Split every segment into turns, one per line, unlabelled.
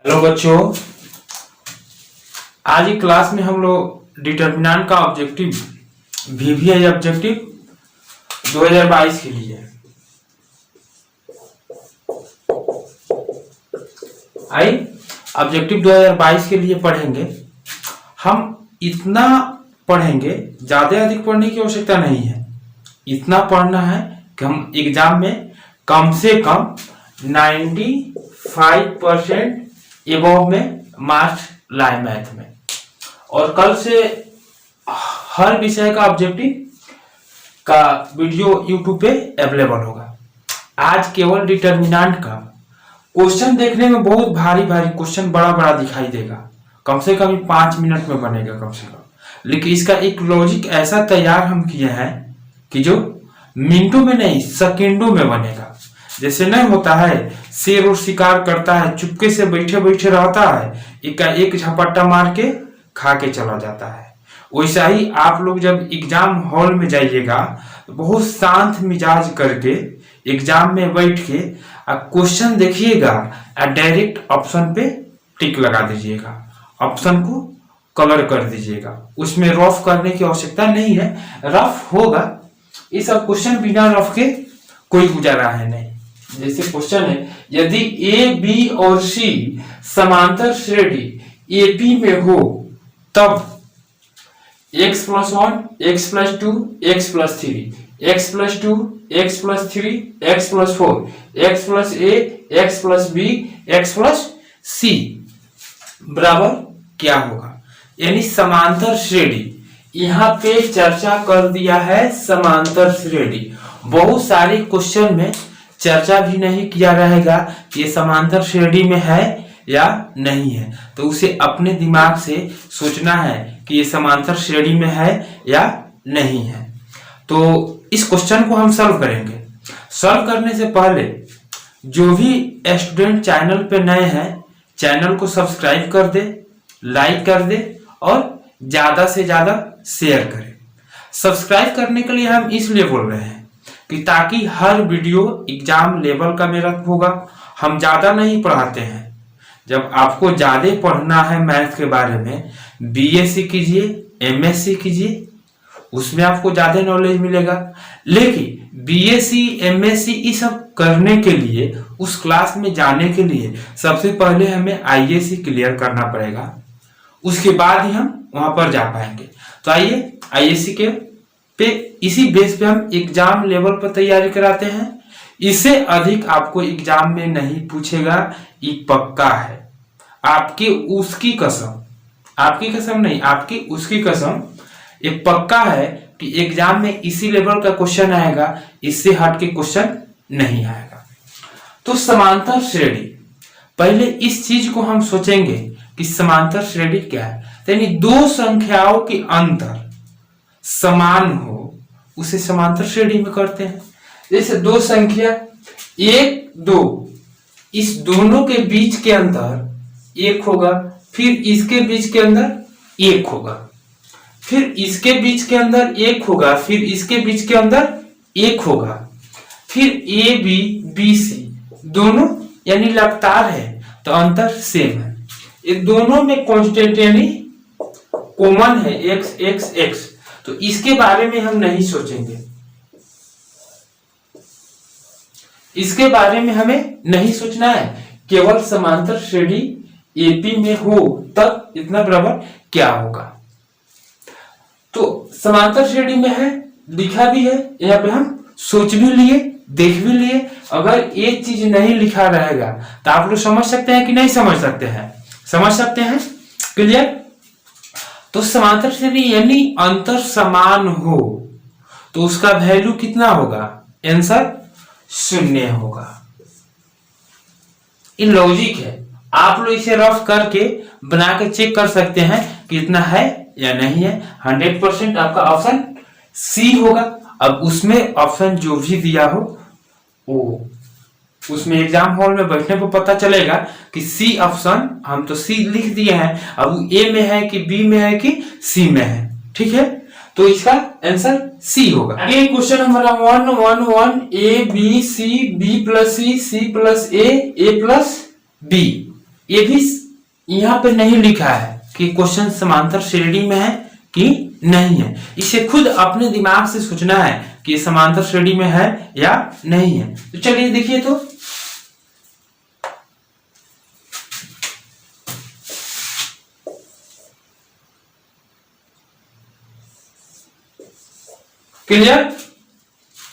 Hello बच्चों, आज की क्लास में हम लोग डिटर्मिनेंट का ऑब्जेक्टिव वीवीआई ऑब्जेक्टिव 2022 के लिए ऑब्जेक्टिव 2022 के लिए पढ़ेंगे। हम इतना पढ़ेंगे, ज्यादा अधिक पढ़ने की आवश्यकता नहीं है। इतना पढ़ना है कि हम एग्जाम में कम से कम 95% एबव में मार्क्स लाए मैथ में। और कल से हर विषय का ऑब्जेक्टिव का वीडियो यूट्यूब पे अवेलेबल होगा। आज केवल डिटर्मिनेंट का क्वेश्चन देखने में बहुत भारी भारी क्वेश्चन बड़ा बड़ा दिखाई देगा, कम से कम 5 मिनट में बनेगा कम से कम, लेकिन इसका एक लॉजिक ऐसा तैयार हम किए हैं कि जो मिनटों में नहीं सेकेंडों में बनेगा। जैसे नहीं होता है, शेर और शिकार करता है, चुपके से बैठे बैठे रहता है, एक झपट्टा मार के खा के चला जाता है। वैसा ही आप लोग जब एग्जाम हॉल में जाइएगा तो बहुत शांत मिजाज करके एग्जाम में बैठ के क्वेश्चन देखिएगा और डायरेक्ट ऑप्शन पे टिक लगा दीजिएगा, ऑप्शन को कलर कर दीजिएगा। उसमें रफ करने की आवश्यकता नहीं है। रफ होगा, ये सब क्वेश्चन बिना रफ के कोई गुजारा है नहीं। जैसे क्वेश्चन है, यदि ए बी और सी समांतर श्रेणी एपी में हो तब x+1 x+2 x+3 x+2 x+3 x+4 x+a x+b x+c बराबर क्या होगा। यानी समांतर श्रेणी, यहाँ पे चर्चा कर दिया है समांतर श्रेणी। बहुत सारे क्वेश्चन में चर्चा भी नहीं किया रहेगा कि ये समांतर श्रेणी में है या नहीं है, तो उसे अपने दिमाग से सोचना है कि ये समांतर श्रेणी में है या नहीं है। तो इस क्वेश्चन को हम सॉल्व करेंगे। सॉल्व करने से पहले जो भी स्टूडेंट चैनल पे नए हैं, चैनल को सब्सक्राइब कर दे, लाइक कर दे और ज्यादा से ज्यादा शेयर करें। सब्सक्राइब करने के लिए हम इसलिए बोल रहे हैं कि ताकि हर वीडियो एग्जाम लेवल का मेरा होगा। हम ज्यादा नहीं पढ़ाते हैं। जब आपको ज्यादा पढ़ना है मैथ के बारे में, बीएससी कीजिए, एमएससी कीजिए, उसमें आपको ज्यादा नॉलेज मिलेगा। लेकिन बीएससी एमएससी ये सब करने के लिए, उस क्लास में जाने के लिए सबसे पहले हमें आईएएस क्लियर करना पड़ेगा, उसके बाद ही हम वहां पर जा पाएंगे। तो आइए आईएएस के पे इसी बेस पे हम एग्जाम लेवल पर तैयारी कराते हैं। इससे अधिक आपको एग्जाम में नहीं पूछेगा, ये पक्का है। आपकी उसकी कसम, आपकी कसम नहीं, आपकी उसकी कसम, एक पक्का है कि एग्जाम में इसी लेवल का क्वेश्चन आएगा, इससे हट के क्वेश्चन नहीं आएगा। तो समांतर श्रेणी, पहले इस चीज को हम सोचेंगे कि समांतर श्रेणी क्या है। यानी दो संख्याओं के अंतर समान हो उसे समांतर श्रेणी में करते हैं। जैसे दो संख्या 1 2, इस दोनों के बीच के अंतर 1 होगा, फिर इसके बीच के अंदर 1 होगा, फिर इसके बीच के अंदर 1 होगा, फिर इसके बीच के अंदर 1 होगा, फिर ए बी बी सी दोनों यानी लगातार है तो अंतर सेम है। ये दोनों में कांस्टेंट यानी कॉमन है x x x, तो इसके बारे में हम नहीं सोचेंगे, इसके बारे में हमें नहीं सोचना है। केवल समांतर श्रेणी एपी में हो तब इतना बराबर क्या होगा। तो समांतर श्रेणी में है, लिखा भी है यहाँ पे, हम सोच भी लिए, देख भी लिए। अगर एक चीज नहीं लिखा रहेगा तो आप लोग समझ सकते हैं कि नहीं समझ सकते हैं? समझ सकते हैं? क्लियर? तो समांतर श्रेणी यानी अंतर समान हो तो उसका वैल्यू कितना होगा? आंसर 0 होगा। ये लॉजिक है। आप लोग इसे रफ करके बना के चेक कर सकते हैं कि इतना है या नहीं है। 100% आपका ऑप्शन सी होगा। अब उसमें ऑप्शन जो भी दिया हो वो उसमें एग्जाम हॉल में बैठने पर पता चलेगा कि सी ऑप्शन, हम तो सी लिख दिए हैं, अब ए में है कि बी में है कि सी में है। ठीक है, तो इसका आंसर सी होगा। ये क्वेश्चन हमारा 1 1 1 A B C B plus C C plus A plus B, ये भी यहाँ पे नहीं लिखा है कि क्वेश्चन समांतर श्रेणी में है कि नहीं है। इसे खुद अपने दिमाग से सोचना है कि समांतर श्रेणी में है या नहीं है। तो चलिए देखिए, तो क्लियर,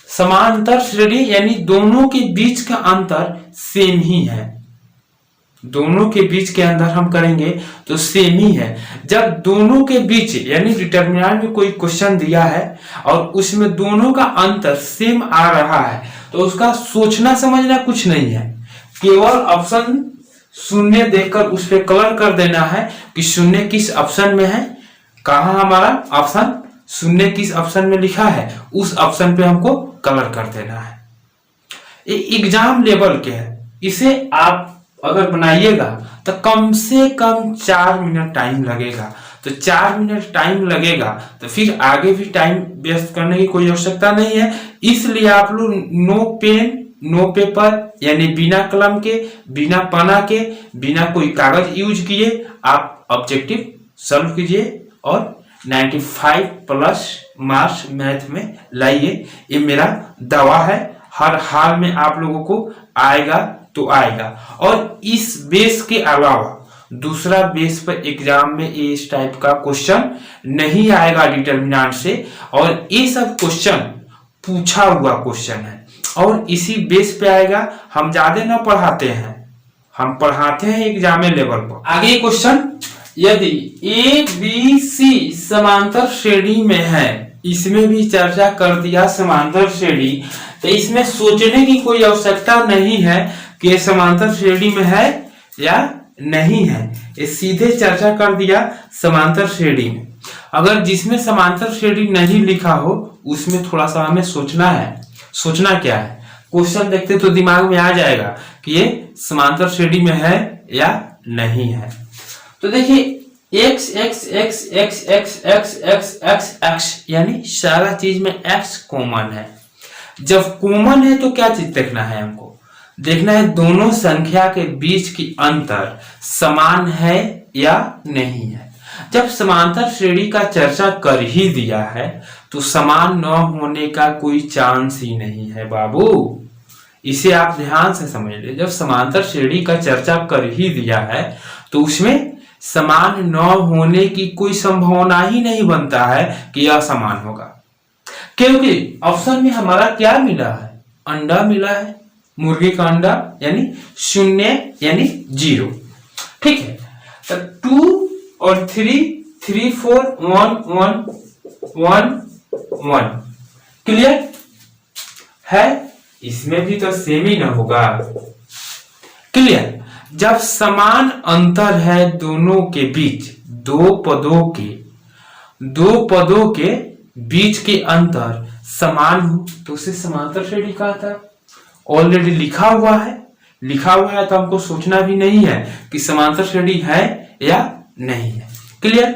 समांतर श्रेणी यानी दोनों के बीच का अंतर सेम ही है। दोनों के बीच के अंदर हम करेंगे तो सेम ही है। जब दोनों के बीच यानी डिटरमिनेंट में कोई क्वेश्चन दिया है और उसमें दोनों का अंतर सेम आ रहा है तो उसका सोचना समझना कुछ नहीं है, केवल ऑप्शन शून्य देखकर उस पर कलर कर देना है कि शून्य किस ऑप्शन में है, कहां हमारा ऑप्शन शून्य किस ऑप्शन में लिखा है, उस ऑप्शन पे हमको कलर कर देना है। ये एग्जाम लेवल के है, इसे आप अगर बनाइएगा तो कम से कम 4 मिनट टाइम लगेगा। तो 4 मिनट टाइम लगेगा तो फिर आगे भी टाइम वेस्ट करने की कोई आवश्यकता नहीं है। इसलिए आप लोग नो पेन नो पेपर यानी बिना कलम के, बिना पना के, बिना कोई कागज यूज किए आप ऑब्जेक्टिव सॉल्व कीजिए और 95+ मार्क्स मैथ में लाइए। ये मेरा दावा है, हर हाल में आप लोगों को आएगा तो आएगा। और इस बेस के अलावा दूसरा बेस पर एग्जाम में इस टाइप का क्वेश्चन नहीं आएगा डिटरमिनेंट से, और ये सब क्वेश्चन पूछा हुआ क्वेश्चन है और इसी बेस पे आएगा। हम ज्यादा ना पढ़ाते हैं, हम पढ़ाते हैं एग्जाम लेवल पर। आगे क्वेश्चन, यदि ए बी सी समांतर श्रेणी में है, इसमें भी चर्चा कर दिया समांतर श्रेणी, तो इसमें सोचने की कोई आवश्यकता नहीं है कि समांतर श्रेणी में है या नहीं है, ये सीधे चर्चा कर दिया समांतर श्रेणी में। अगर जिसमें समांतर श्रेणी नहीं लिखा हो उसमें थोड़ा सा हमें सोचना है। सोचना क्या है, क्वेश्चन देखते तो दिमाग में आ जाएगा कि ये समांतर श्रेणी में है या नहीं है। तो देखिए x x x x x x x x x यानी सारा चीज में x कॉमन है। जब कॉमन है तो क्या चीज देखना है, हमको देखना है दोनों संख्या के बीच की अंतर समान है या नहीं है। जब समांतर श्रेणी का चर्चा कर ही दिया है तो समान न होने का कोई चांस ही नहीं है बाबू, इसे आप ध्यान से समझ ले। जब समांतर श्रेणी का चर्चा कर ही दिया है तो उसमें समान न होने की कोई संभावना ही नहीं बनता है कि यह समान होगा, क्योंकि ऑप्शन में हमारा क्या मिला है, अंडा मिला है, मुर्गी का अंडा यानी 0 यानी 0। ठीक है, तो 2 और 3 3 4 1 1 1 1 क्लियर है। इसमें भी तो सेम ही ना होगा, क्लियर। जब समान अंतर है दोनों के बीच, दो पदों के बीच के अंतर समान हो तो उसे समांतर श्रेणी कहता है। ऑलरेडी लिखा हुआ है तो हमको सोचना भी नहीं है कि समांतर श्रेणी है या नहीं है, क्लियर।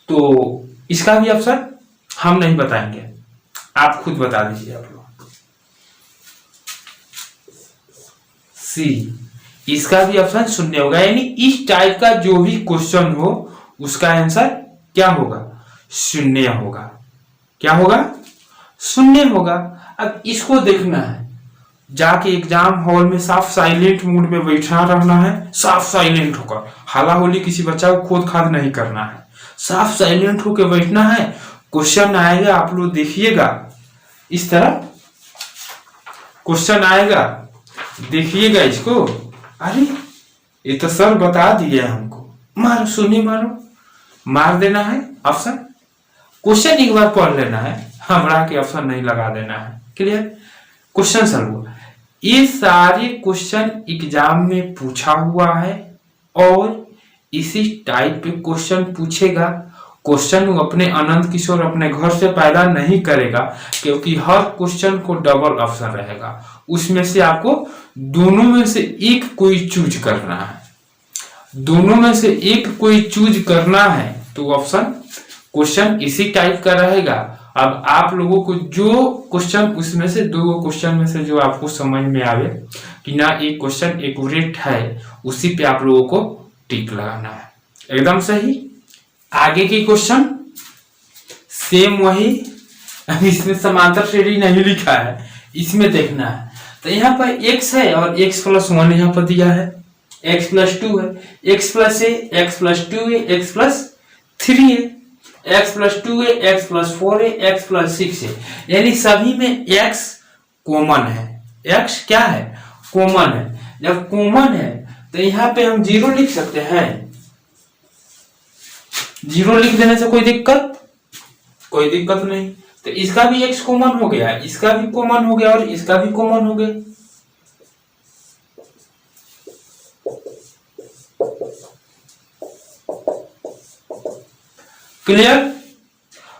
तो इसका भी ऑप्शन हम नहीं बताएंगे, आप खुद बता दीजिए आप लोग। सी, इसका भी ऑप्शन 0 होगा, यानी इस टाइप का जो भी क्वेश्चन हो उसका आंसर क्या होगा, 0 होगा। क्या होगा, 0 होगा। अब इसको देखना है, जाके एग्जाम हॉल में साफ साइलेंट मूड में बैठा रहना है, साफ साइलेंट होकर, हाला होली किसी बच्चा को खोद खाद नहीं करना है, साफ साइलेंट होकर बैठना है। क्वेश्चन आएगा, आप लोग देखिएगा, इस तरह क्वेश्चन आएगा, देखिएगा इसको। अरे ये तो सर बता दिए हमको, मारो सुनी मारो, मार देना है ऑप्शन। क्वेश्चन एक बार पढ़ लेना है, हमरा के ऑप्शन नहीं लगा देना है, क्लियर। क्वेश्चन सॉल्व हुआ, ये सारे क्वेश्चन एग्जाम में पूछा हुआ है और इसी टाइप पे क्वेश्चन पूछेगा। क्वेश्चन वो अपने आनंद किशोर अपने घर से पैदा नहीं करेगा, क्योंकि हर क्वेश्चन को डबल ऑप्शन रहेगा, उसमें से आपको दोनों में से एक कोई चूज करना है। दोनों में से एक कोई चूज करना है तो ऑप्शन क्वेश्चन इसी टाइप का रहेगा अब आप लोगों को जो क्वेश्चन उसमें से दो क्वेश्चन में से जो आपको समझ में आवे कि ना एक क्वेश्चन एक्यूरेट है, उसी पे आप लोगों को टिक लगाना है। एकदम सही। आगे की क्वेश्चन सेम वही, अब इसमें समांतर श्रेणी नहीं लिखा है, इसमें देखना है। तो यहाँ पर x है और x + 1 यहाँ पर दिया है, x + 2 है, x + a, x + 2 है, x + 3 है, x + 2 है, x + 4 है, x + 6 है। यानी सभी में x कॉमन है। x क्या है? कॉमन है। जब कॉमन है तो यहाँ पे हम 0 लिख सकते हैं। 0 लिख देने से कोई दिक्कत नहीं। तो इसका भी x कॉमन हो गया, इसका भी कॉमन हो गया और इसका भी कॉमन हो गया। क्लियर?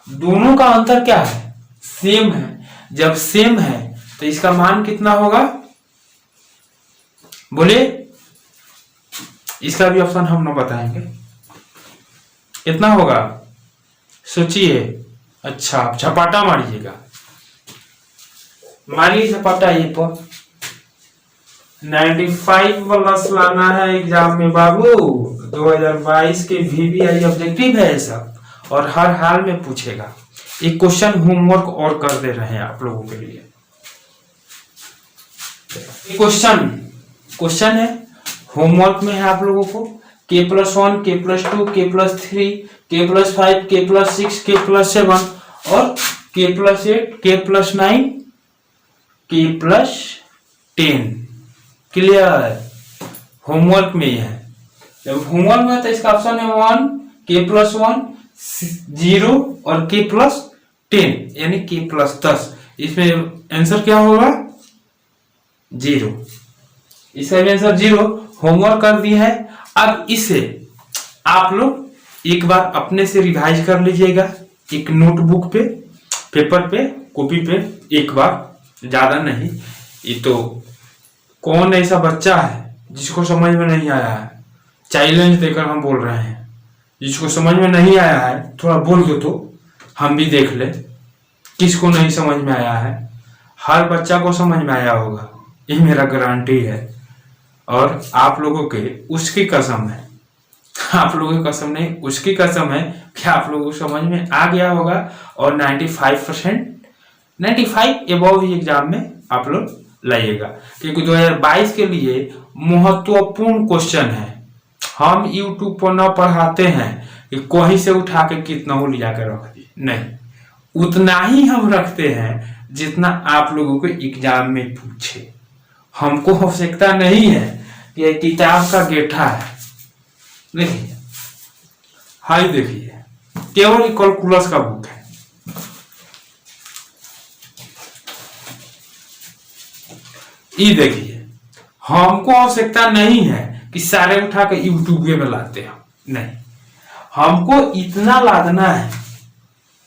दोनों का अंतर क्या है? सेम है। जब सेम है तो इसका मान कितना होगा? बोलिए। इसका भी ऑप्शन हम ना बताएंगे, कितना होगा सोचिए। अच्छा, आप झपाटा मारिएगा, मारिए झपाटा। ये पर 95+ लाना है एग्जाम में बाबू। 2022 के VVI ऑब्जेक्टिव है सब, और हर हाल में पूछेगा। एक क्वेश्चन होमवर्क और कर दे रहे हैं आप लोगों के लिए। क्वेश्चन है, होमवर्क में है आप लोगों को k+1, k+2, k+3, k+5, k+6, k+7 और k+8, k+9, k+10। Clear? Homework में है। जब होमवर्क में तो इसका ऑप्शन है 1, k+1, 0 और k+10 यानी k+10। इसमें आंसर क्या होगा? 0। इसका भी आंसर 0। होमवर्क कर दिया है। अब इसे आप लोग एक बार अपने से रिवाइज कर लीजिएगा, एक नोटबुक पे, पेपर पे, कॉपी पे, एक बार, ज्यादा नहीं। ये तो कौन ऐसा बच्चा है जिसको समझ में नहीं आया है? चैलेंज देकर हम बोल रहे हैं, जिसको समझ में नहीं आया है थोड़ा बोल दो तो हम भी देख ले किसको नहीं समझ में आया है। हर बच्चा को समझ में आया होगा, ये मेरा गारंटी है। और आप लोगों के उसकी कसम है, आप लोगों की कसम नहीं, उसकी कसम है कि आप लोगों को समझ में आ गया होगा। और 95 एबव ही एग्जाम में आप लोग लाइएगा, क्योंकि 2022 के लिए महत्वपूर्ण क्वेश्चन है। हम यूट्यूब पर न पढ़ाते हैं कि कहीं से उठा के कितना हो लिया के रख दिए, नहीं, उतना ही हम रखते हैं जितना आप लोगों को एग्जाम में पूछे। हमको आवश्यकता नहीं है कि किताब का गेठा है। देखिए, हाई देखिए, केवल कैलकुलस का बुक है। ये देखिए, हमको आवश्यकता नहीं है कि सारे उठा के यूट्यूब में लाते हैं, नहीं, हमको इतना लादना है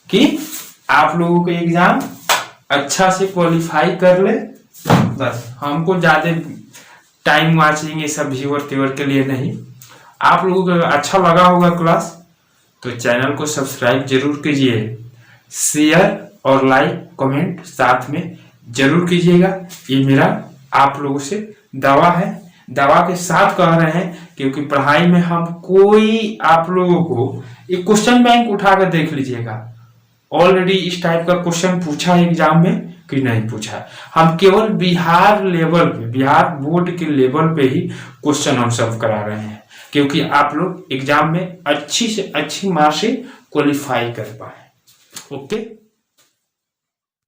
कि आप लोगों को एग्जाम अच्छा से क्वालिफाई कर ले। बस, हमको ज्यादा टाइम वाचिंग ये सब व्यूअर तेवर के लिए नहीं। आप लोगों को अच्छा लगा होगा क्लास तो चैनल को सब्सक्राइब जरूर कीजिए, शेयर और लाइक कमेंट साथ में जरूर कीजिएगा। ये मेरा आप लोगों से दावा है, दावा के साथ कह रहे हैं, क्योंकि पढ़ाई में हम कोई आप लोगों को एक क्वेश्चन बैंक उठा कर देख लीजिएगा, ऑलरेडी इस टाइप का क्वेश्चन पूछा है एग्जाम में कि नहीं पूछा है। हम केवल बिहार लेवल पे, बिहार बोर्ड के लेवल पे ही क्वेश्चन हम सॉल्व करा रहे हैं, क्योंकि आप लोग एग्जाम में अच्छी से अच्छी मार्क्स से क्वालिफाई कर पाए। ओके।